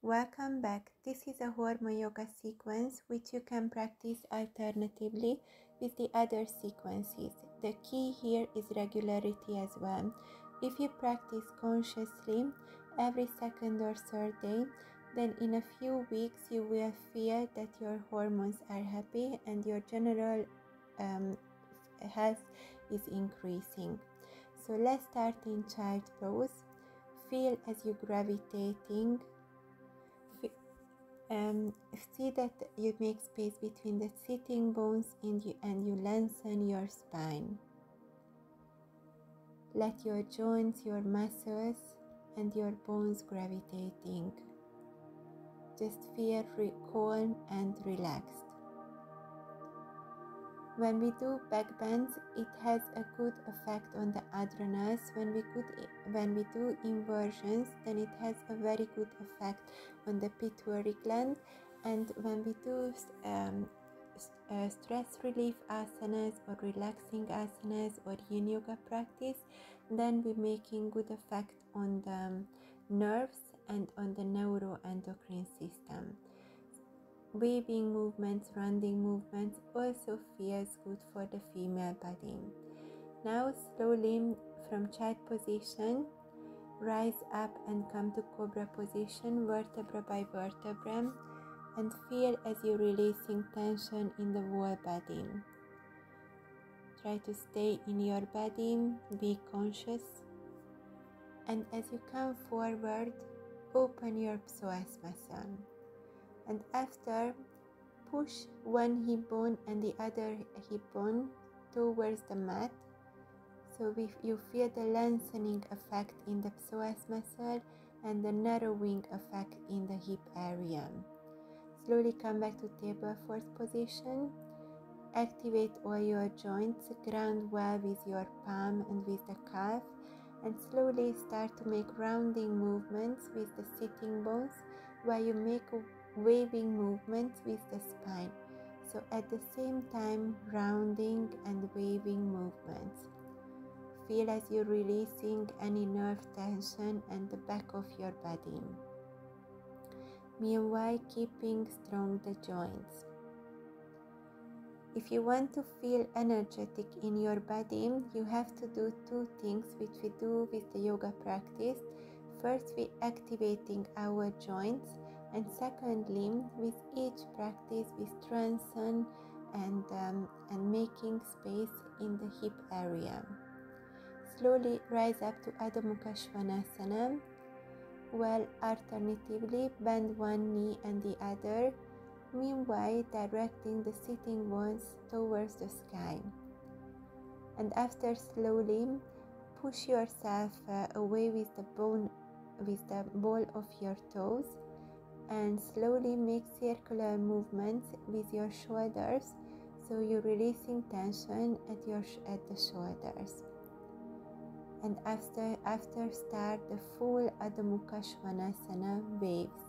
Welcome back. This is a hormone yoga sequence which you can practice alternatively with the other sequences. The key here is regularity as well. If you practice consciously every second or third day, then in a few weeks you will feel that your hormones are happy and your general health is increasing. So let's start in child pose. Feel as you gravitating. See that you make space between the sitting bones and you lengthen your spine. Let your joints, your muscles and your bones gravitating. Just feel calm and relaxed. When we do back bends, it has a good effect on the adrenals. When we do inversions, then it has a very good effect on the pituitary gland. And when we do stress relief asanas or relaxing asanas or yin yoga practice, then we're making good effect on the nerves and on the neuroendocrine system. Waving movements, rounding movements also feels good for the female body. Now slowly from child position, rise up and come to cobra position, vertebra by vertebra, and feel as you're releasing tension in the whole body. Try to stay in your body, be conscious, and as you come forward, open your psoas muscle. And after, push one hip bone and the other hip bone towards the mat. So you feel the lengthening effect in the psoas muscle and the narrowing effect in the hip area. Slowly come back to table force position. Activate all your joints, ground well with your palm and with the calf, and slowly start to make rounding movements with the sitting bones while you make waving movements with the spine. So at the same time, rounding and waving movements. Feel as you're releasing any nerve tension and the back of your body. Meanwhile, keeping strong the joints. If you want to feel energetic in your body, you have to do two things which we do with the yoga practice. First, we activating our joints, and secondly, with each practice, we strengthen and making space in the hip area. Slowly rise up to Adho Mukha Svanasana. Well, alternatively, bend one knee and the other. Meanwhile, directing the sitting bones towards the sky. And after slowly push yourself away with the ball of your toes, and slowly make circular movements with your shoulders, so you're releasing tension at the shoulders. And after start the full Adho Mukha Svanasana waves.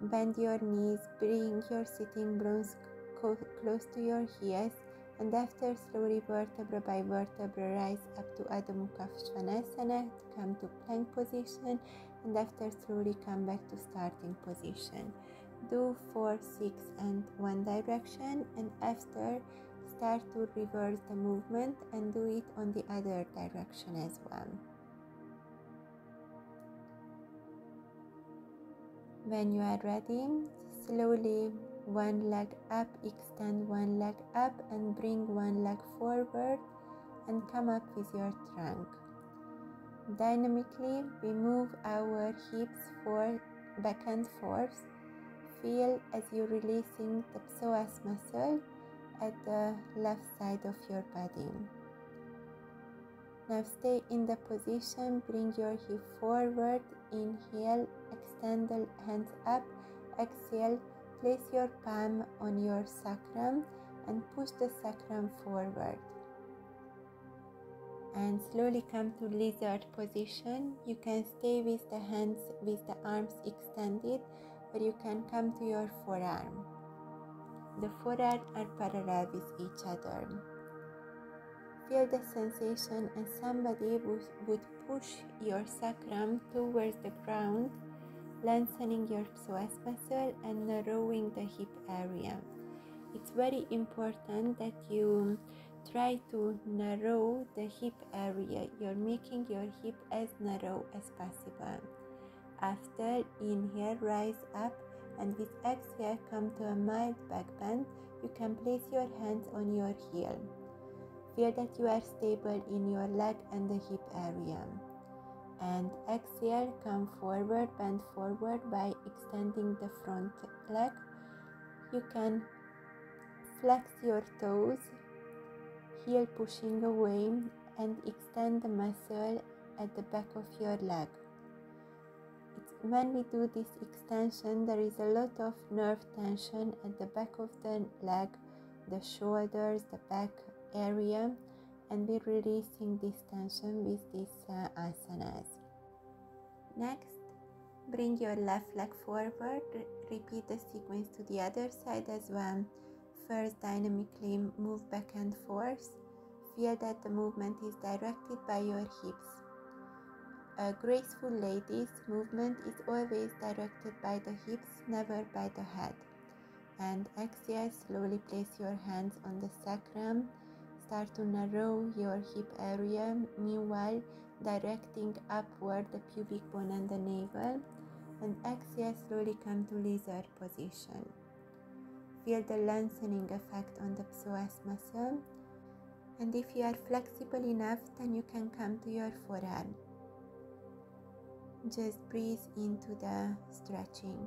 Bend your knees, bring your sitting bones close to your heels, and after slowly vertebra by vertebra rise up to Adho Mukha Svanasana to come to plank position, and after slowly come back to starting position. Do 4, 6 and 1 direction, and after start to reverse the movement and do it on the other direction as well. When you are ready, slowly one leg up, extend one leg up and bring one leg forward and come up with your trunk. Dynamically, we move our hips back and forth. Feel as you're releasing the psoas muscle at the left side of your body. Now stay in the position, bring your hip forward, inhale, extend the hands up, exhale, place your palm on your sacrum and push the sacrum forward. And slowly come to lizard position. You can stay with the hands, with the arms extended, or you can come to your forearm. The forearms are parallel with each other. Feel the sensation, and somebody would push your sacrum towards the ground, lengthening your psoas muscle and narrowing the hip area. It's very important that you try to narrow the hip area. You're making your hip as narrow as possible. After, inhale, rise up, and with exhale, come to a mild back bend. You can place your hands on your heel. Feel that you are stable in your leg and the hip area. And exhale, come forward, bend forward by extending the front leg. You can flex your toes, heel pushing away, and extend the muscle at the back of your leg. When we do this extension, there is a lot of nerve tension at the back of the leg, the shoulders, the back area, and we're releasing this tension with these asanas. Next, bring your left leg forward. Repeat the sequence to the other side as well. First, dynamically move back and forth. Feel that the movement is directed by your hips. A graceful lady's movement is always directed by the hips, never by the head. And exhale, slowly place your hands on the sacrum. Start to narrow your hip area, meanwhile directing upward the pubic bone and the navel. And exhale, slowly come to lizard position. Feel the lengthening effect on the psoas muscle. And if you are flexible enough, then you can come to your forearm. Just breathe into the stretching.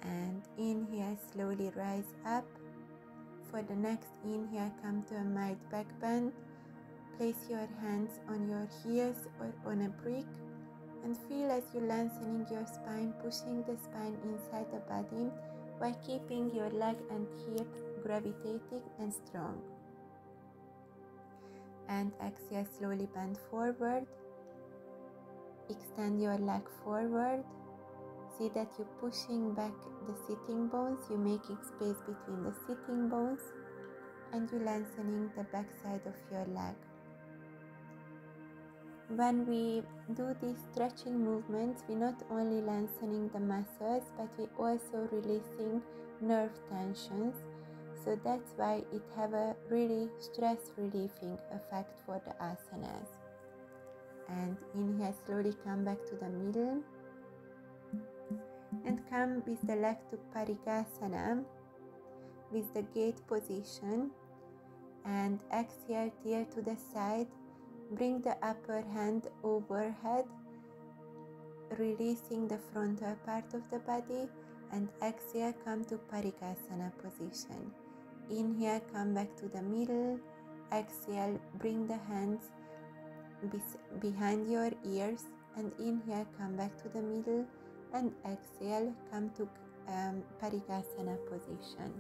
And inhale, slowly rise up. For the next inhale, come to a mild back bend. Place your hands on your heels or on a brick and feel as you're lengthening your spine, pushing the spine inside the body while keeping your leg and hips gravitating and strong. And exhale, slowly bend forward. Extend your leg forward. See that you're pushing back the sitting bones, you're making space between the sitting bones, and you're lengthening the back side of your leg. When we do these stretching movements, we're not only lengthening the muscles, but we're also releasing nerve tensions. So that's why it have a really stress relieving effect for the asanas. And inhale, slowly come back to the middle. And come with the leg to Parigasana with the gate position. And exhale, tear to the side. Bring the upper hand overhead, releasing the frontal part of the body, and exhale, come to Parigasana position. Inhale, come back to the middle. Exhale, bring the hands behind your ears, and inhale, come back to the middle, and exhale, come to Parigasana position.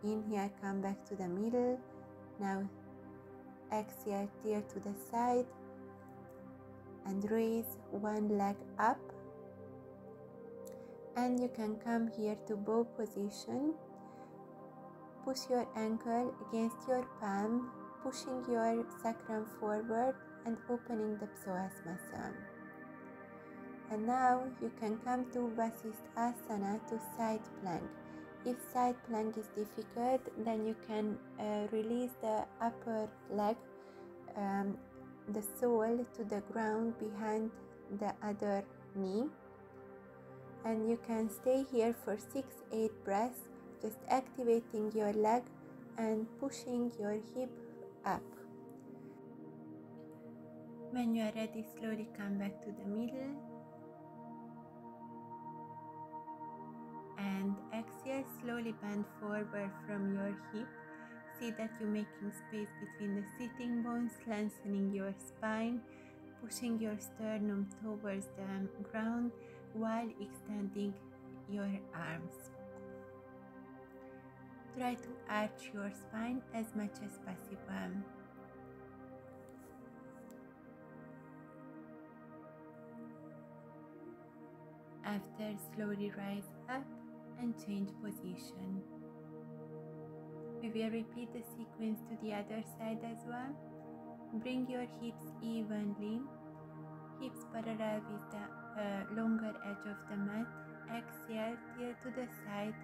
Inhale, come back to the middle. Now exhale, tear to the side and raise one leg up, and you can come here to bow position. Push your ankle against your palm, pushing your sacrum forward and opening the psoas muscle. And now you can come to Vasisthasana, to side plank. If side plank is difficult, then you can release the upper leg, the sole to the ground behind the other knee. And you can stay here for 6-8 breaths, just activating your leg and pushing your hip up. When you are ready, slowly come back to the middle. And exhale, slowly bend forward from your hip. See that you're making space between the sitting bones, lengthening your spine, pushing your sternum towards the ground while extending your arms. Try to arch your spine as much as possible. After, slowly rise up and change position. We will repeat the sequence to the other side as well. Bring your hips evenly, hips parallel with the longer edge of the mat. Exhale, tilt to the side,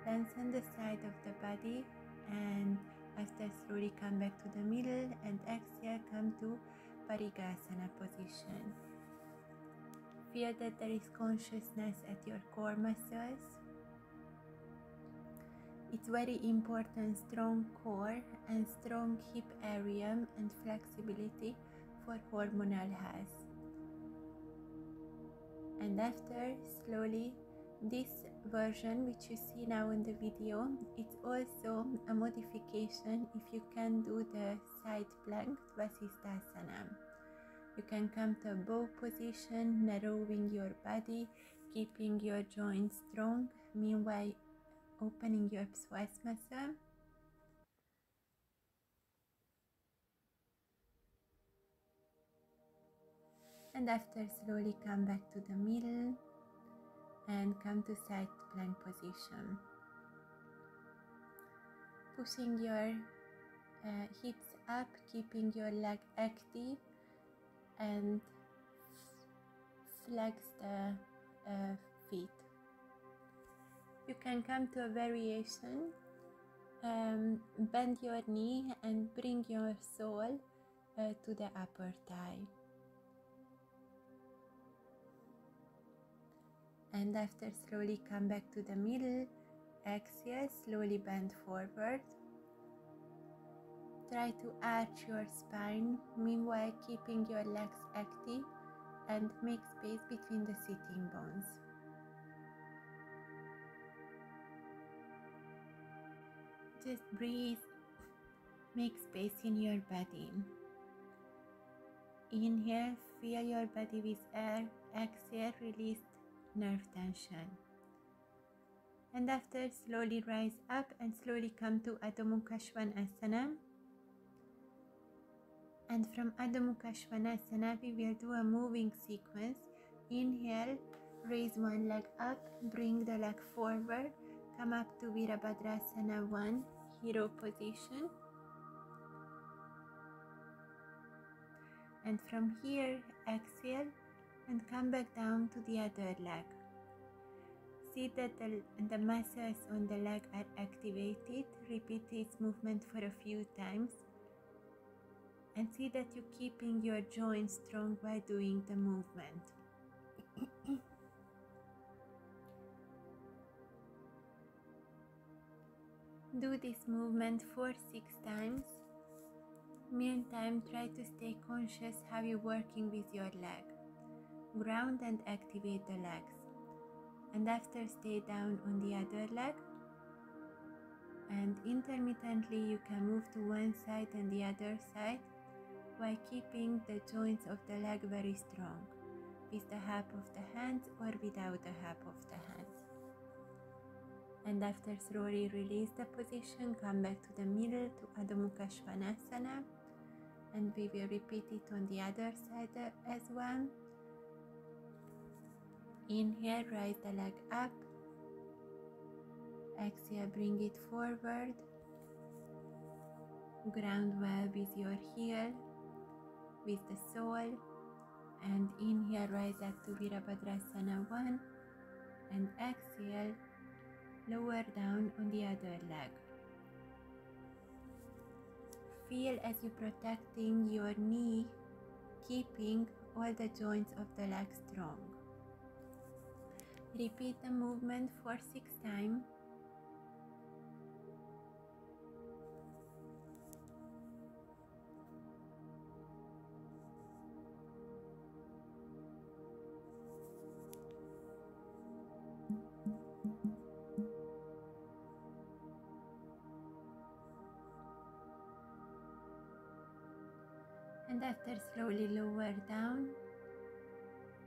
lengthen the side of the body, and after, slowly come back to the middle and exhale, come to Parigasana position. Feel that there is consciousness at your core muscles. It's very important, strong core and strong hip area and flexibility for hormonal health. And after, slowly, this version which you see now in the video, it's also a modification if you can do the side plank Vasisthasana. You can come to a bow position, narrowing your body, keeping your joints strong, meanwhile opening your psoas muscle. And after, slowly come back to the middle and come to side plank position. Pushing your hips up, keeping your leg active, and flex the feet. You can come to a variation, bend your knee and bring your sole to the upper thigh. And after, slowly come back to the middle, exhale, slowly bend forward. Try to arch your spine, meanwhile keeping your legs active, and make space between the sitting bones. Just breathe, make space in your body. Inhale, fill your body with air. Exhale, release nerve tension. And after, slowly rise up and slowly come to Adho Mukha Svanasana. And from Adho Mukha Svanasana, we will do a moving sequence. Inhale, raise one leg up, bring the leg forward, come up to Virabhadrasana 1, hero position. And from here, exhale and come back down to the other leg. See that the muscles on the leg are activated. Repeat this movement for a few times. And see that you're keeping your joints strong while doing the movement. Do this movement 4-6 times. Meantime, try to stay conscious how you're working with your leg. Ground and activate the legs. And after, stay down on the other leg. And intermittently, you can move to one side and the other side while keeping the joints of the leg very strong, with the help of the hands or without the help of the hands. And after, slowly release the position, come back to the middle to Adho Mukha Svanasana, and we will repeat it on the other side as well. Inhale, rise the leg up. Exhale, bring it forward. Ground well with your heel, with the sole. And inhale, rise up to Virabhadrasana 1. And exhale, lower down on the other leg. Feel as you're protecting your knee, keeping all the joints of the leg strong. Repeat the movement 4-6 times. And after, slowly lower down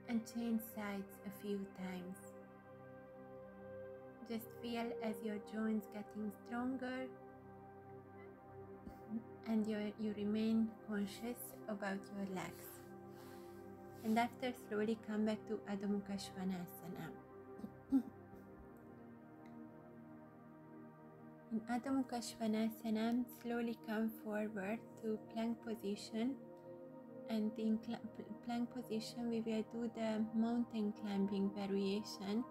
and change sides a few times. Just feel as your joints getting stronger and you remain conscious about your legs. And after, slowly come back to Adho Mukha Svanasana. In Adho Mukha Svanasana, slowly come forward to plank position, and in plank position we will do the mountain climbing variation.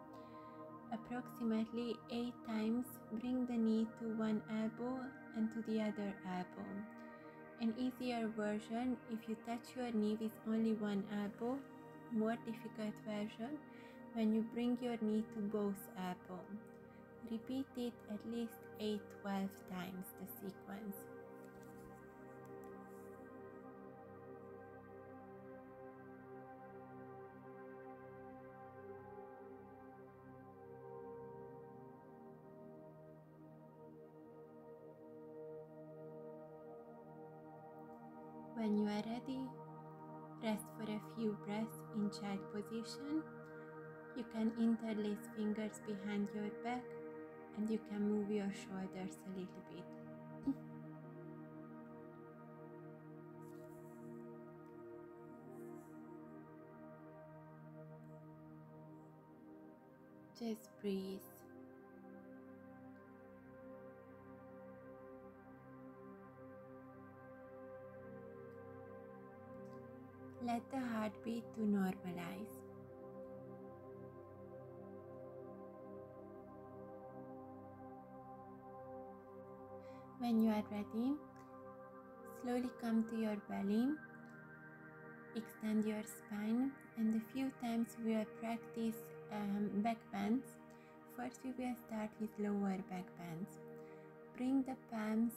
Approximately 8 times, bring the knee to one elbow and to the other elbow. An easier version, if you touch your knee with only one elbow. More difficult version, when you bring your knee to both elbows. Repeat it at least 8-12 times, the sequence. When you are ready, rest for a few breaths in child position. You can interlace fingers behind your back, and you can move your shoulders a little bit. Just breathe. Let the heartbeat to normalize. When you are ready, slowly come to your belly, extend your spine, and a few times we will practice back bends. First we will start with lower back bends. Bring the palms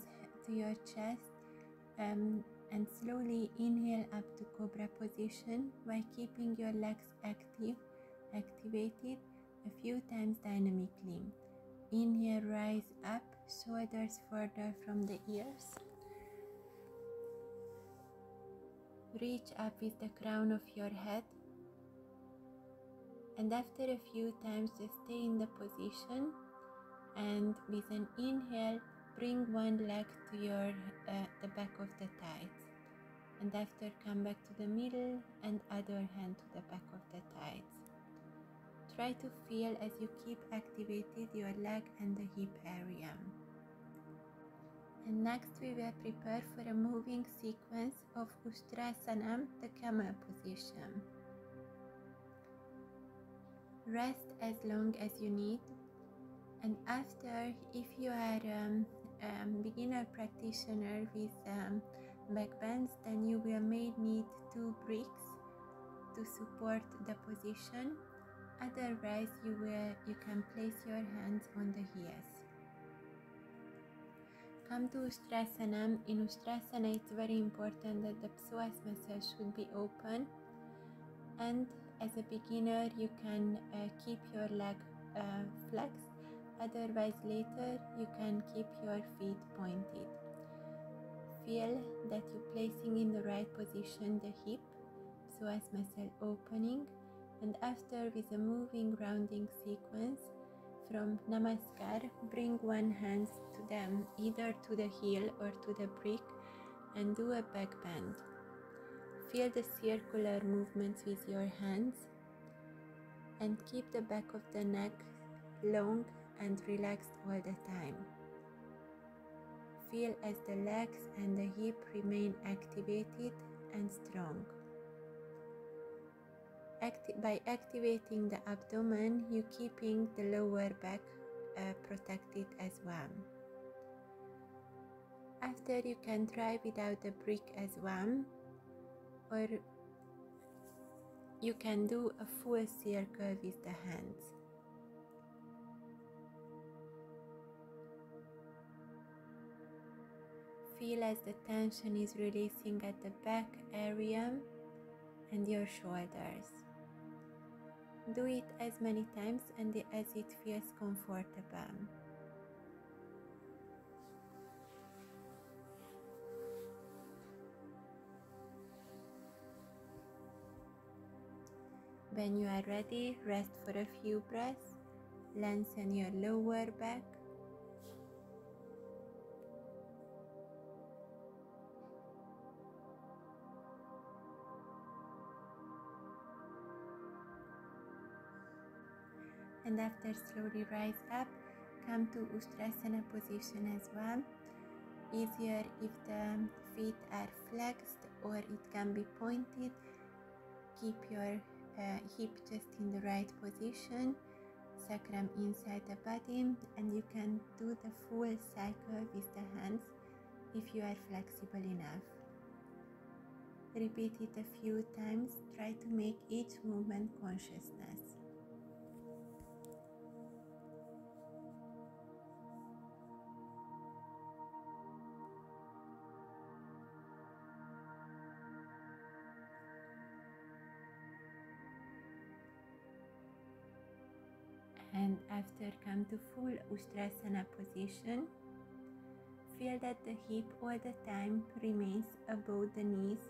to your chest and slowly inhale up to cobra position while keeping your legs activated a few times dynamically. Inhale, rise up, shoulders further from the ears. Reach up with the crown of your head. And after a few times, just stay in the position. And with an inhale, bring one leg to your the back of the thighs. And after, come back to the middle and other hand to the back of the thighs. Try to feel as you keep activated your leg and the hip area. And next we will prepare for a moving sequence of Ustrasana, the camel position. Rest as long as you need, and after, if you are a beginner practitioner with back bends, then you will may need 2 bricks to support the position. Otherwise, you can place your hands on the heels. Come to Ustrasana. In Ustrasana, it's very important that the psoas muscle should be open. And as a beginner, you can keep your leg flexed. Otherwise, later, you can keep your feet pointed. Feel that you're placing in the right position the hip, psoas muscle opening. And after, with a moving rounding sequence from Namaskar, bring one hand to them, either to the heel or to the brick, and do a back bend. Feel the circular movements with your hands, and keep the back of the neck long and relaxed all the time. Feel as the legs and the hip remain activated and strong. By activating the abdomen, you're keeping the lower back protected as well. After, you can try without the brick as well, or you can do a full circle with the hands. Feel as the tension is releasing at the back area and your shoulders. Do it as many times and as it feels comfortable. When you are ready, rest for a few breaths. Lengthen your lower back. after slowly rise up, come to Ustrasana position as well. Easier if the feet are flexed or it can be pointed. Keep your hip just in the right position, sacrum inside the body, and you can do the full cycle with the hands if you are flexible enough. Repeat it a few times. Try to make each movement consciousness. And after come to full Ustrasana position, feel that the hip all the time remains above the knees,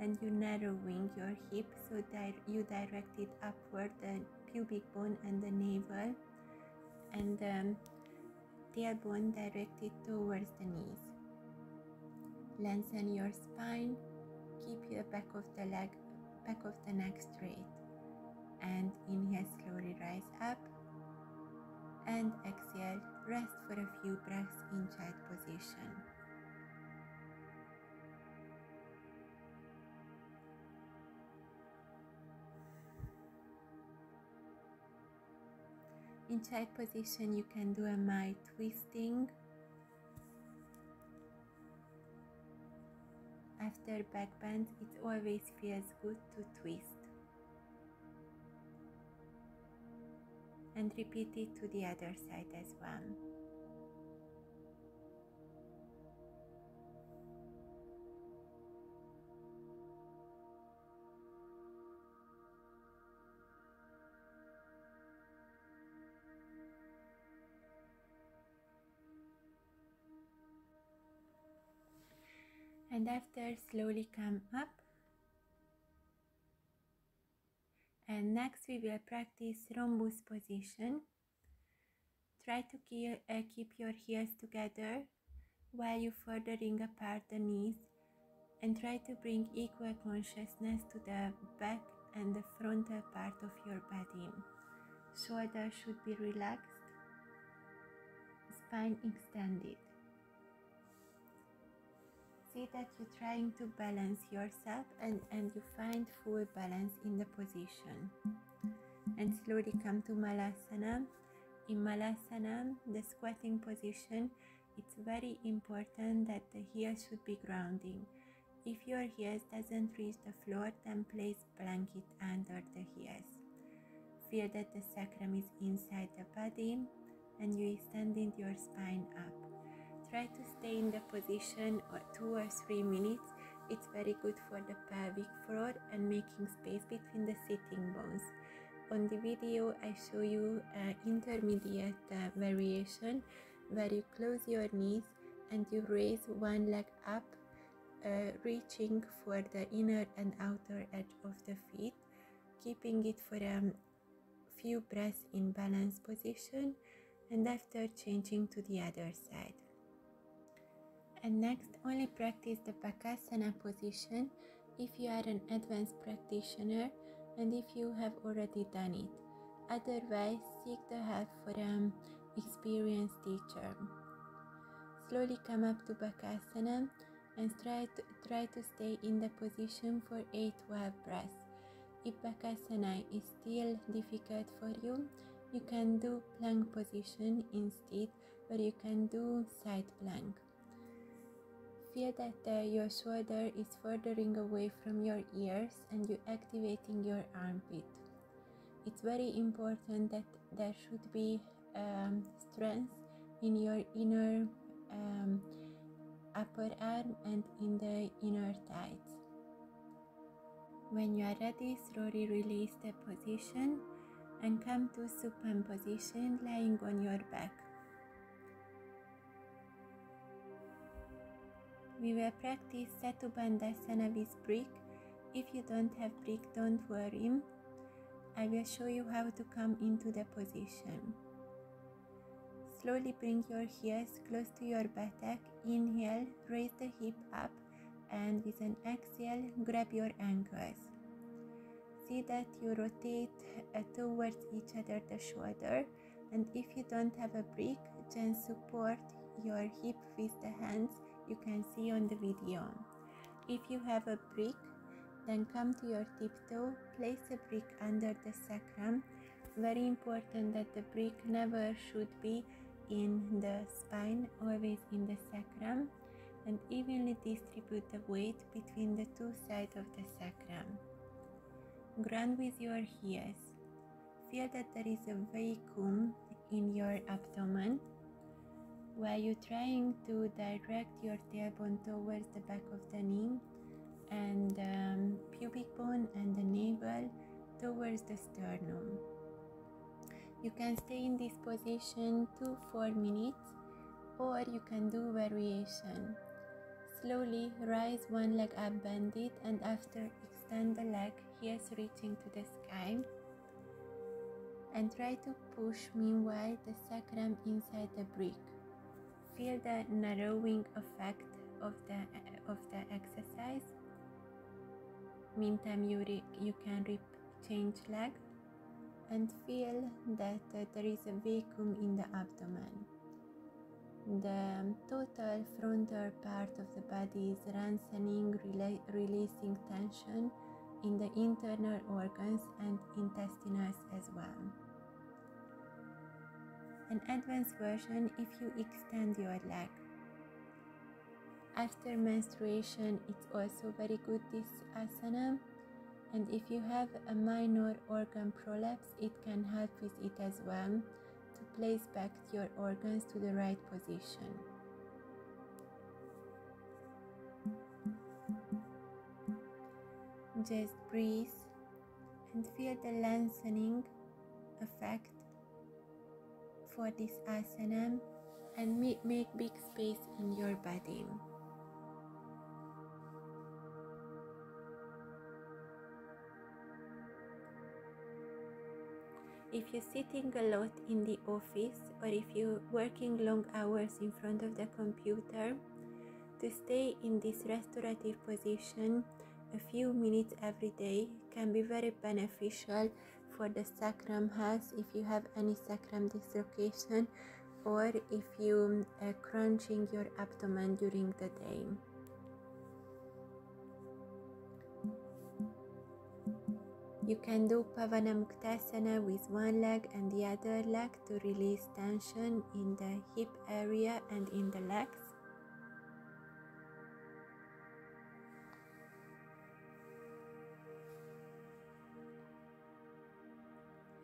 and you narrowing your hip so that you direct it upward, the pubic bone and the navel, and the tailbone directed towards the knees. Lengthen your spine, keep your back of the neck straight, and inhale, slowly rise up, and exhale, rest for a few breaths in child position. In child position, you can do a mild twisting. After back bend, it always feels good to twist. And repeat it to the other side as well. And after, slowly come up. And next we will practice rhombus position. Try to keep your heels together while you furthering apart the knees, and try to bring equal consciousness to the back and the frontal part of your body. Shoulders should be relaxed, spine extended. See that you're trying to balance yourself and you find full balance in the position. And slowly come to Malasana. In Malasana, the squatting position, it's very important that the heels should be grounding. If your heels doesn't reach the floor, then place blanket under the heels. Feel that the sacrum is inside the body and you extending your spine up. Try to stay in the position 2 or 3 minutes. It's very good for the pelvic floor and making space between the sitting bones. On the video, I show you an intermediate variation where you close your knees and you raise one leg up, reaching for the inner and outer edge of the feet, keeping it for a few breaths in balanced position, and after changing to the other side. And next, only practice the Bakasana position if you are an advanced practitioner and if you have already done it. Otherwise, seek the help for an experienced teacher. Slowly come up to Bakasana and try to stay in the position for 8-12 breaths. If Bakasana is still difficult for you, you can do plank position instead, or you can do side plank. Feel that your shoulder is furthering away from your ears and you're activating your armpit. It's very important that there should be strength in your inner upper arm and in the inner thighs. When you are ready, slowly release the position and come to supine position, lying on your back. We will practice Setu Bandhasana with brick. If you don't have brick, don't worry. I will show you how to come into the position. Slowly bring your heels close to your buttock. Inhale, raise the hip up, and with an exhale, grab your ankles. see that you rotate towards each other the shoulder, and if you don't have a brick, just support your hip with the hands you can see on the video. If you have a brick, then come to your tiptoe, place a brick under the sacrum. Very important that the brick never should be in the spine, always in the sacrum, and evenly distribute the weight between the two sides of the sacrum. Ground with your heels. Feel that there is a vacuum in your abdomen while you're trying to direct your tailbone towards the back of the knee and pubic bone and the navel towards the sternum. You can stay in this position 2-4 minutes, or you can do variation. Slowly rise one leg up, bend it, and after extend the leg, heels reaching to the sky. And try to push meanwhile the sacrum inside the brick. Feel the narrowing effect of the exercise. Meantime, you can change leg and feel that there is a vacuum in the abdomen. The total frontal part of the body is lengthening, releasing tension in the internal organs and intestinals as well. An advanced version if you extend your leg. After menstruation, it's also very good, this asana. And if you have a minor organ prolapse, it can help with it as well, to place back your organs to the right position. Just breathe and feel the lengthening effect for this asana, and make big space in your body. If you're sitting a lot in the office, or if you're working long hours in front of the computer, to stay in this restorative position a few minutes every day can be very beneficial for the sacrum health if you have any sacrum dislocation, or if you are crunching your abdomen during the day. You can do Pavanamuktasana with one leg and the other leg to release tension in the hip area and in the legs.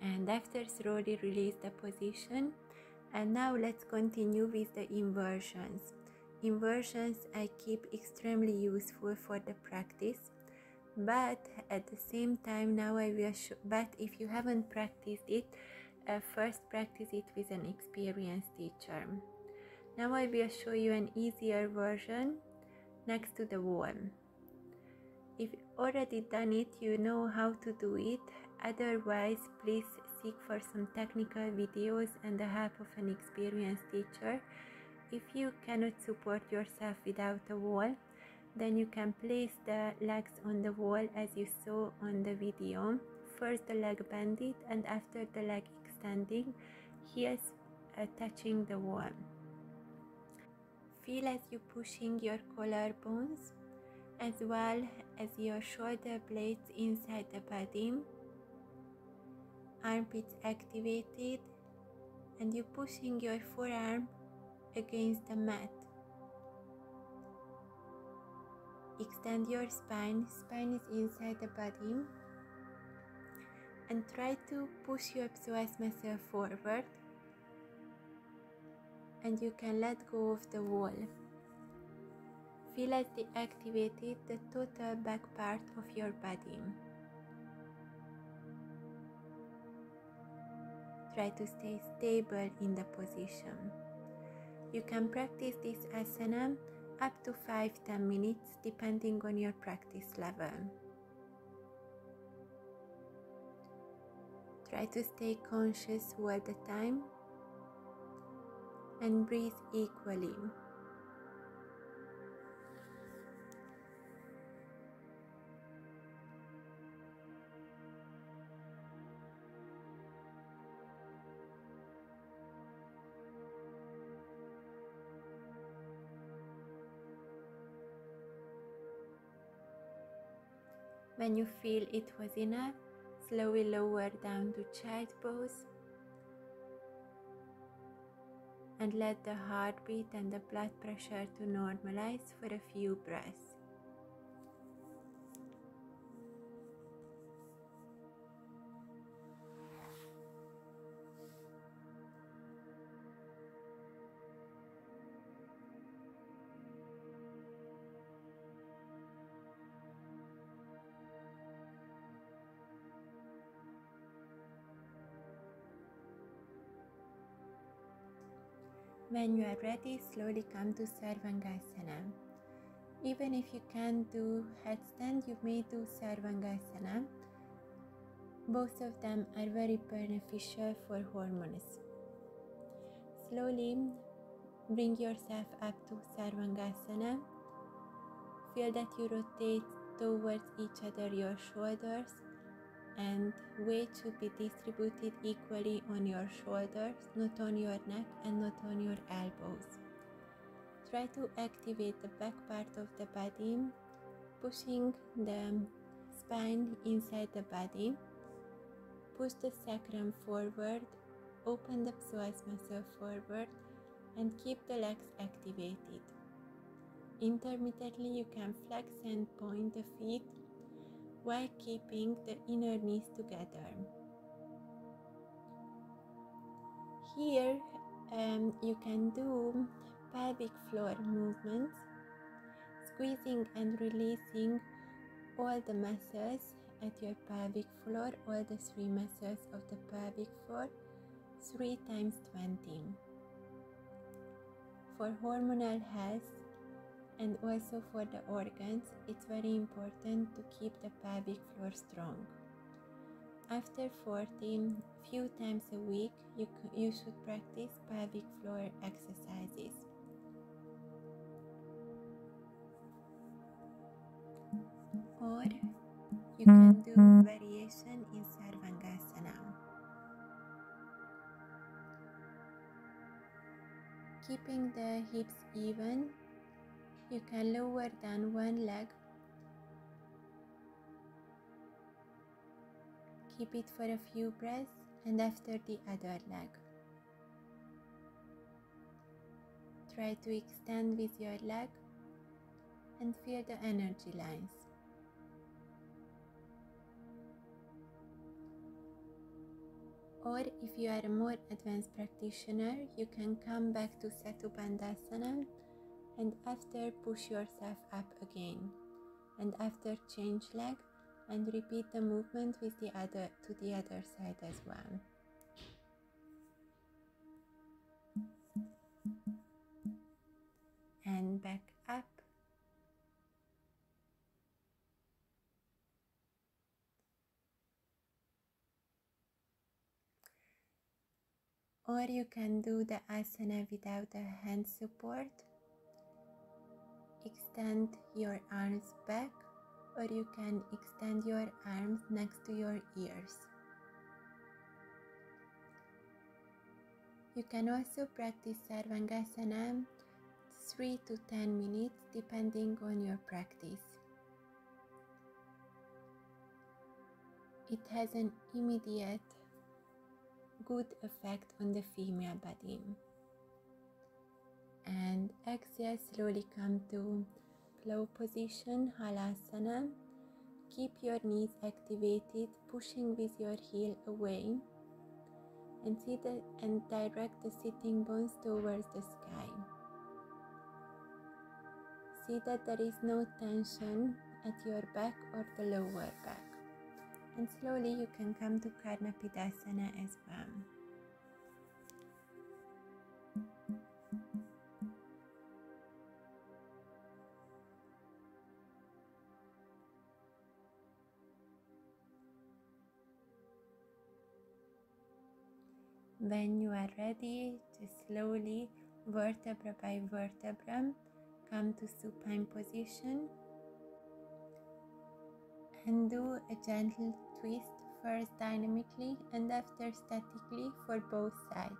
And after, slowly release the position. And now let's continue with the inversions. Inversions I keep extremely useful for the practice. But at the same time, now I will but if you haven't practiced it, first practice it with an experienced teacher. Now I will show you an easier version next to the wall. If you already done it, you know how to do it. Otherwise, please seek for some technical videos and the help of an experienced teacher. If you cannot support yourself without a wall, then you can place the legs on the wall as you saw on the video. First the leg bended, and after the leg extending, heels touching the wall. Feel as you pushing your collarbones as well as your shoulder blades inside the body. Armpits activated, and you pushing your forearm against the mat. Extend your spine. Spine is inside the body, and try to push your psoas muscle forward, and you can let go of the wall. Feel as they activated the total back part of your body. Try to stay stable in the position. You can practice this asana up to 5-10 minutes depending on your practice level. Try to stay conscious all the time and breathe equally. When you feel it was enough, slowly lower down to child pose and let the heartbeat and the blood pressure to normalize for a few breaths. When you are ready, slowly come to Sarvangasana. Even if you can't do headstand, you may do Sarvangasana. Both of them are very beneficial for hormones. Slowly bring yourself up to Sarvangasana. Feel that you rotate towards each other your shoulders, and weight should be distributed equally on your shoulders, not on your neck and not on your elbows. Try to activate the back part of the body, pushing the spine inside the body. Push the sacrum forward, open the psoas muscle forward, and keep the legs activated. Intermittently, you can flex and point the feet while keeping the inner knees together. Here, you can do pelvic floor movements, squeezing and releasing all the muscles at your pelvic floor, all the 3 muscles of the pelvic floor, 3 times 20. For hormonal health and also for the organs, it's very important to keep the pelvic floor strong. After 40, few times a week, you should practice pelvic floor exercises. Or you can do variation in Sarvangasana. Keeping the hips even, you can lower down one leg. Keep it for a few breaths and after the other leg. Try to extend with your leg and feel the energy lines. Or if you are a more advanced practitioner, you can come back to Setu Bandhasana and after push yourself up again. And after change leg and repeat the movement with the other side as well. And back up. Or you can do the asana without the hand support. Extend your arms back, or you can extend your arms next to your ears. You can also practice Sarvangasana 3 to 10 minutes depending on your practice. It has an immediate good effect on the female body. And exhale, slowly come to flow position, Halasana. Keep your knees activated, pushing with your heel away, and direct the sitting bones towards the sky. See that there is no tension at your back or the lower back. And slowly you can come to Karnapidasana as well. When you are ready, just slowly, vertebra by vertebra, come to supine position and do a gentle twist, first dynamically and after statically for both sides.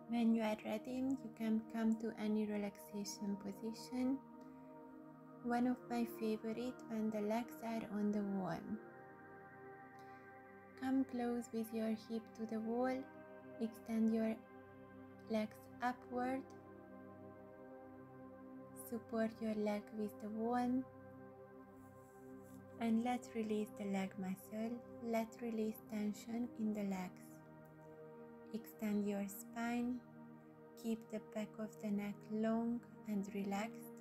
When you are ready, you can come to any relaxation position. One of my favorite when the legs are on the wall. Come close with your hip to the wall. Extend your legs upward. Support your leg with the wall. And let's release the leg muscle. Let's release tension in the legs. Extend your spine. Keep the back of the neck long and relaxed.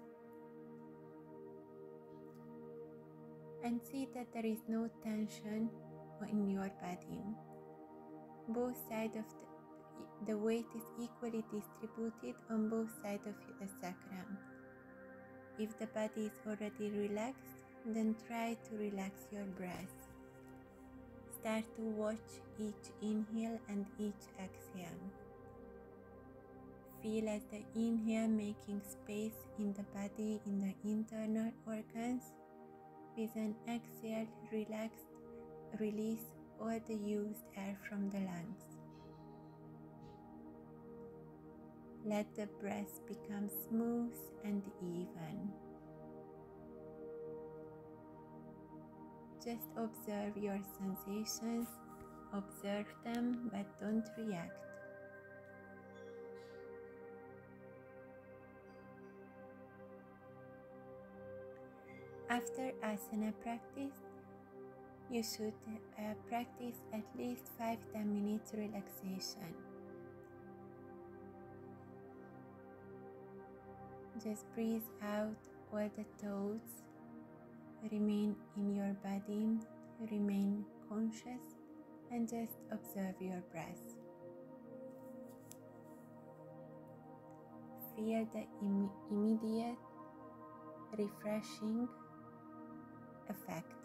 And see that there is no tension in your body. Both sides of the weight is equally distributed on both sides of the sacrum. If the body is already relaxed, then try to relax your breath. Start to watch each inhale and each exhale. Feel as the inhale making space in the body, in the internal organs. With an exhale, release all the used air from the lungs. Let the breath become smooth and even. Just observe your sensations, observe them, but don't react. After asana practice, you should practice at least 5-10 minutes relaxation. Just breathe out all the thoughts, remain in your body, remain conscious, and just observe your breath. Feel the immediate refreshing effect.